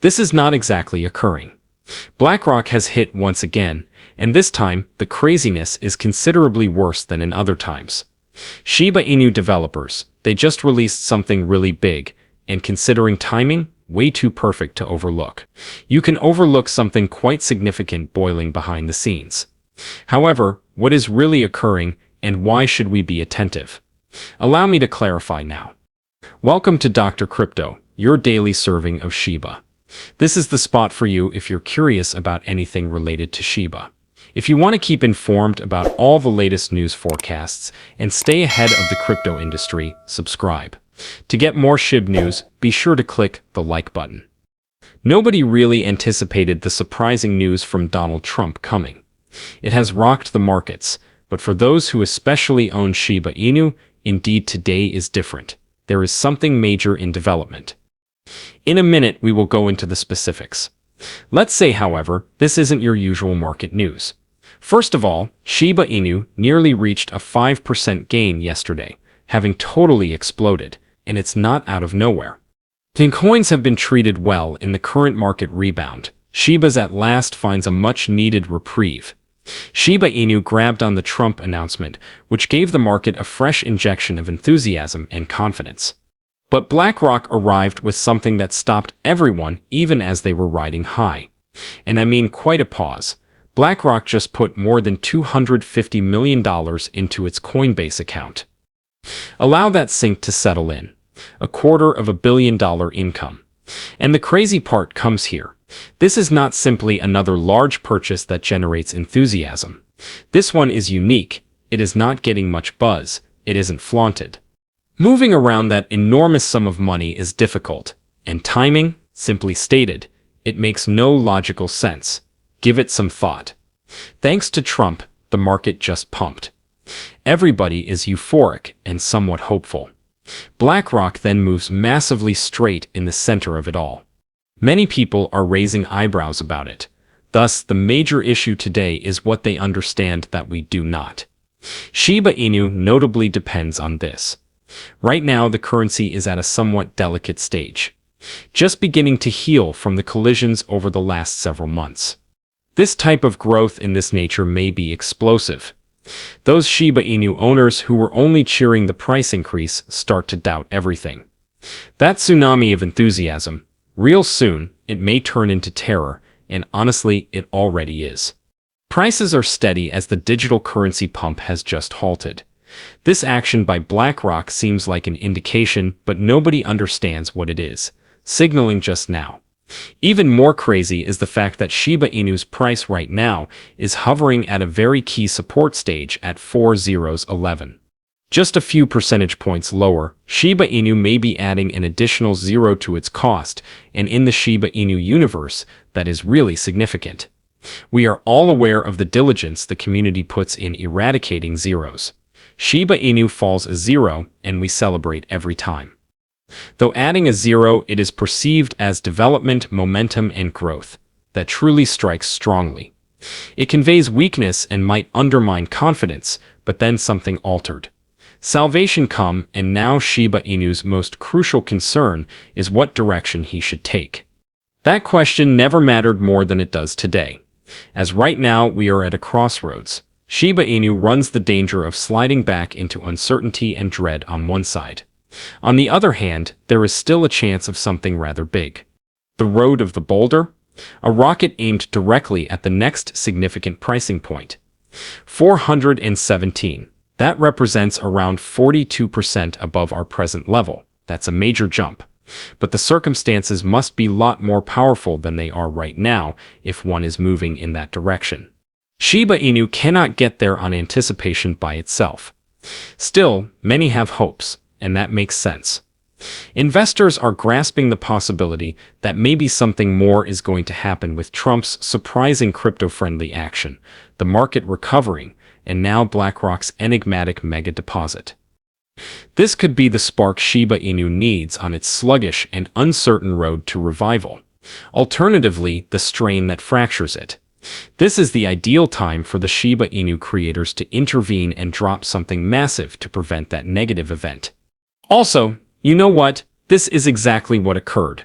This is not exactly occurring. Blackrock has hit once again, and this time, the craziness is considerably worse than in other times. Shiba Inu developers, they just released something really big, and considering timing, way too perfect to overlook. You can overlook something quite significant boiling behind the scenes. However, what is really occurring, and why should we be attentive? Allow me to clarify now. Welcome to Dr. Crypto, your daily serving of Shiba. This is the spot for you if you're curious about anything related to Shiba. If you want to keep informed about all the latest news forecasts and stay ahead of the crypto industry, subscribe. To get more Shib news, be sure to click the like button. Nobody really anticipated the surprising news from Donald Trump coming. It has rocked the markets, but for those who especially own Shiba Inu, indeed today is different. There is something major in development. In a minute, we will go into the specifics. Let's say, however, this isn't your usual market news. First of all, Shiba Inu nearly reached a 5% gain yesterday, having totally exploded, and it's not out of nowhere. The coins have been treated well in the current market rebound. Shiba's at last finds a much-needed reprieve. Shiba Inu grabbed on the Trump announcement, which gave the market a fresh injection of enthusiasm and confidence. But Blackrock arrived with something that stopped everyone even as they were riding high. And I mean quite a pause. Blackrock just put more than $250 million into its Coinbase account. Allow that sink to settle in. $250 million income. And the crazy part comes here. This is not simply another large purchase that generates enthusiasm. This one is unique. It is not getting much buzz. It isn't flaunted. Moving around that enormous sum of money is difficult, and timing, simply stated, it makes no logical sense. Give it some thought. Thanks to Trump, the market just pumped. Everybody is euphoric and somewhat hopeful. Blackrock then moves massively straight in the center of it all. Many people are raising eyebrows about it. Thus, the major issue today is what they understand that we do not. Shiba Inu notably depends on this. Right now, the currency is at a somewhat delicate stage, just beginning to heal from the collisions over the last several months. This type of growth in this nature may be explosive. Those Shiba Inu owners who were only cheering the price increase start to doubt everything. That tsunami of enthusiasm, real soon, it may turn into terror, and honestly, it already is. Prices are steady as the digital currency pump has just halted. This action by Blackrock seems like an indication, but nobody understands what it is, signaling just now. Even more crazy is the fact that Shiba Inu's price right now is hovering at a very key support stage at 4011. Just a few percentage points lower, Shiba Inu may be adding an additional zero to its cost, and in the Shiba Inu universe, that is really significant. We are all aware of the diligence the community puts in eradicating zeros. Shiba Inu falls a zero, and we celebrate every time. Though adding a zero, it is perceived as development, momentum, and growth that truly strikes strongly. It conveys weakness and might undermine confidence, but then something altered. Salvation come, and now Shiba Inu's most crucial concern is what direction he should take. That question never mattered more than it does today, as right now we are at a crossroads. Shiba Inu runs the danger of sliding back into uncertainty and dread on one side. On the other hand, there is still a chance of something rather big. The road of the boulder? A rocket aimed directly at the next significant pricing point. 417. That represents around 42% above our present level. That's a major jump. But the circumstances must be a lot more powerful than they are right now if one is moving in that direction. Shiba Inu cannot get there on anticipation by itself. Still, many have hopes, and that makes sense. Investors are grasping the possibility that maybe something more is going to happen with Trump's surprising crypto-friendly action, the market recovering, and now Blackrock's enigmatic mega deposit. This could be the spark Shiba Inu needs on its sluggish and uncertain road to revival. Alternatively, the strain that fractures it. This is the ideal time for the Shiba Inu creators to intervene and drop something massive to prevent that negative event. Also, you know what? This is exactly what occurred.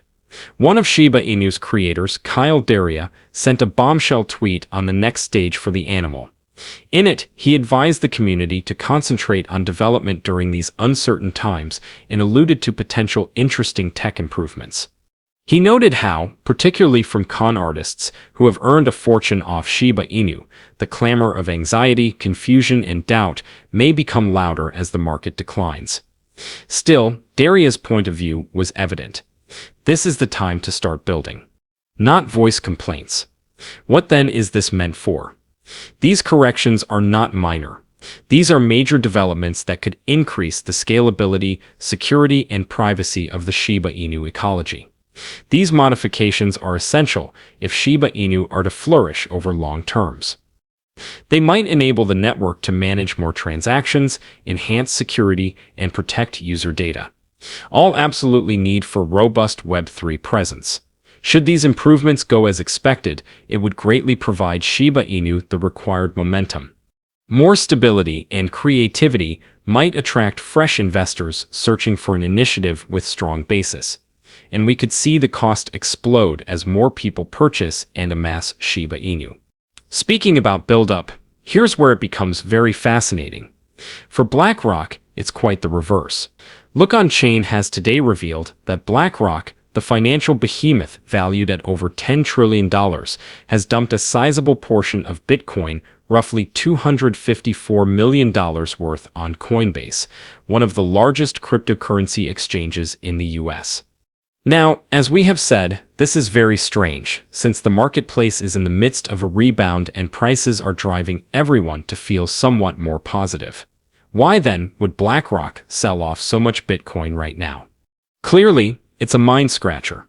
One of Shiba Inu's creators, Kyle Daria, sent a bombshell tweet on the next stage for the animal. In it, he advised the community to concentrate on development during these uncertain times and alluded to potential interesting tech improvements. He noted how, particularly from con artists who have earned a fortune off Shiba Inu, the clamor of anxiety, confusion, and doubt may become louder as the market declines. Still, Daria's point of view was evident. This is the time to start building, not voice complaints. What then is this meant for? These corrections are not minor. These are major developments that could increase the scalability, security, and privacy of the Shiba Inu ecology. These modifications are essential if Shiba Inu are to flourish over long terms. They might enable the network to manage more transactions, enhance security, and protect user data. All absolutely need for robust Web3 presence. Should these improvements go as expected, it would greatly provide Shiba Inu the required momentum. More stability and creativity might attract fresh investors searching for an initiative with strong basis. And we could see the cost explode as more people purchase and amass Shiba Inu. Speaking about build-up, here's where it becomes very fascinating. For Blackrock, it's quite the reverse. Look On Chain has today revealed that Blackrock, the financial behemoth valued at over $10 trillion, has dumped a sizable portion of Bitcoin, roughly $254 million worth, on Coinbase, one of the largest cryptocurrency exchanges in the US. Now, as we have said, this is very strange, since the marketplace is in the midst of a rebound and prices are driving everyone to feel somewhat more positive. Why then would Blackrock sell off so much Bitcoin right now? Clearly, it's a mind-scratcher.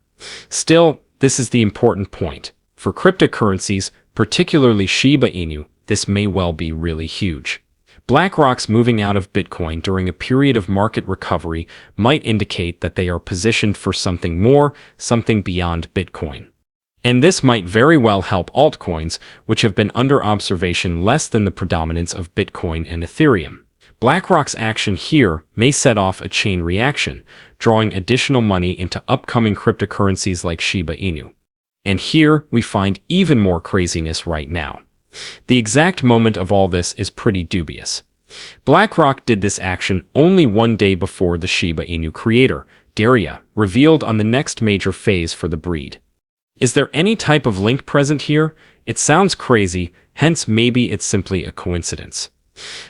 Still, this is the important point. For cryptocurrencies, particularly Shiba Inu, this may well be really huge. Blackrock's moving out of Bitcoin during a period of market recovery might indicate that they are positioned for something more, something beyond Bitcoin. And this might very well help altcoins, which have been under observation less than the predominance of Bitcoin and Ethereum. Blackrock's action here may set off a chain reaction, drawing additional money into upcoming cryptocurrencies like Shiba Inu. And here we find even more craziness right now. The exact moment of all this is pretty dubious. BlackRock did this action only one day before the Shiba Inu creator, Daria, revealed on the next major phase for the breed. Is there any type of link present here? It sounds crazy, hence maybe it's simply a coincidence.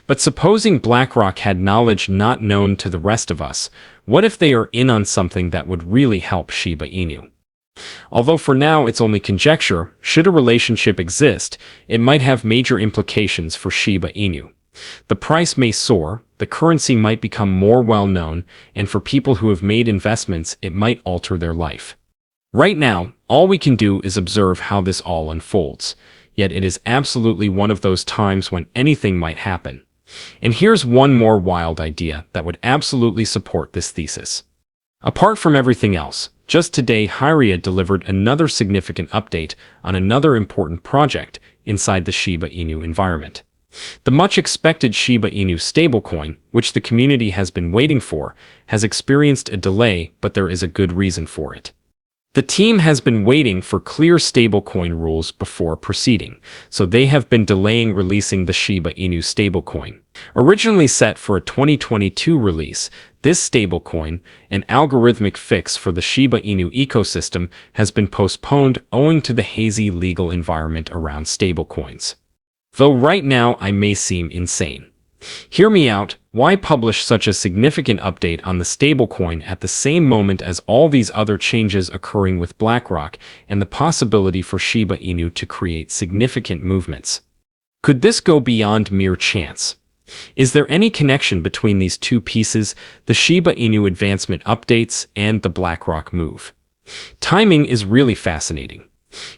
But supposing BlackRock had knowledge not known to the rest of us, what if they are in on something that would really help Shiba Inu? Although for now it's only conjecture, should a relationship exist, it might have major implications for Shiba Inu. The price may soar, the currency might become more well-known, and for people who have made investments, it might alter their life. Right now, all we can do is observe how this all unfolds, yet it is absolutely one of those times when anything might happen. And here's one more wild idea that would absolutely support this thesis. Apart from everything else, just today Hyria delivered another significant update on another important project inside the Shiba Inu environment. The much-expected Shiba Inu stablecoin, which the community has been waiting for, has experienced a delay, but there is a good reason for it. The team has been waiting for clear stablecoin rules before proceeding, so they have been delaying releasing the Shiba Inu stablecoin. Originally set for a 2022 release, this stablecoin, an algorithmic fix for the Shiba Inu ecosystem, has been postponed owing to the hazy legal environment around stablecoins. Though right now I may seem insane. Hear me out, why publish such a significant update on the stablecoin at the same moment as all these other changes occurring with BlackRock and the possibility for Shiba Inu to create significant movements? Could this go beyond mere chance? Is there any connection between these two pieces, the Shiba Inu advancement updates and the BlackRock move? Timing is really fascinating.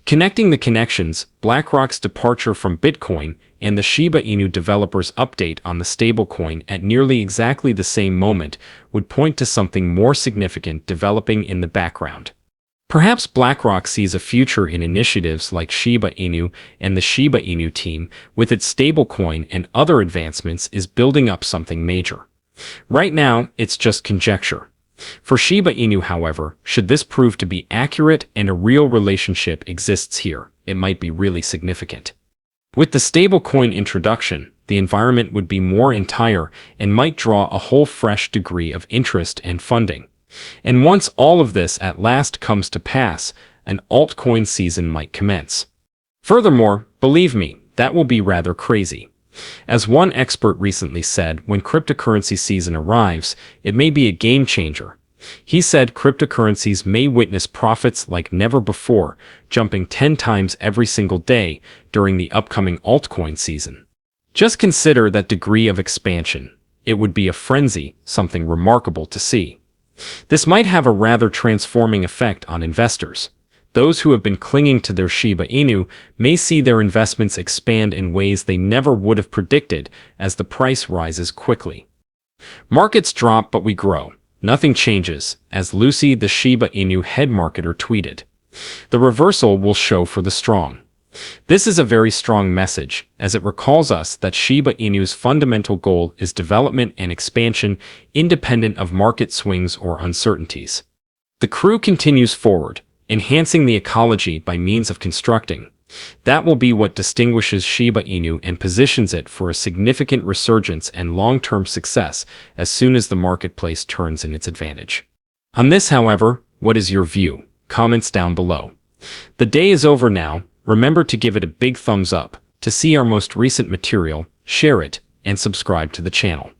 Connecting the connections, BlackRock's departure from Bitcoin and the Shiba Inu developers' update on the stablecoin at nearly exactly the same moment would point to something more significant developing in the background. Perhaps BlackRock sees a future in initiatives like Shiba Inu, and the Shiba Inu team, with its stablecoin and other advancements, is building up something major. Right now, it's just conjecture. For Shiba Inu, however, should this prove to be accurate and a real relationship exists here, it might be really significant. With the stablecoin introduction, the environment would be more entire and might draw a whole fresh degree of interest and funding. And once all of this at last comes to pass, an altcoin season might commence. Furthermore, believe me, that will be rather crazy. As one expert recently said, when cryptocurrency season arrives, it may be a game changer. He said cryptocurrencies may witness profits like never before, jumping 10 times every single day during the upcoming altcoin season. Just consider that degree of expansion. It would be a frenzy, something remarkable to see. This might have a rather transforming effect on investors. Those who have been clinging to their Shiba Inu may see their investments expand in ways they never would have predicted as the price rises quickly. Markets drop, but we grow. Nothing changes, as Lucy, the Shiba Inu head marketer, tweeted. The reversal will show for the strong. This is a very strong message, as it recalls us that Shiba Inu's fundamental goal is development and expansion independent of market swings or uncertainties. The crew continues forward, enhancing the ecology by means of constructing. That will be what distinguishes Shiba Inu and positions it for a significant resurgence and long-term success as soon as the marketplace turns in its advantage. On this, however, what is your view? Comments down below. The day is over now. Remember to give it a big thumbs up. To see our most recent material, share it, and subscribe to the channel.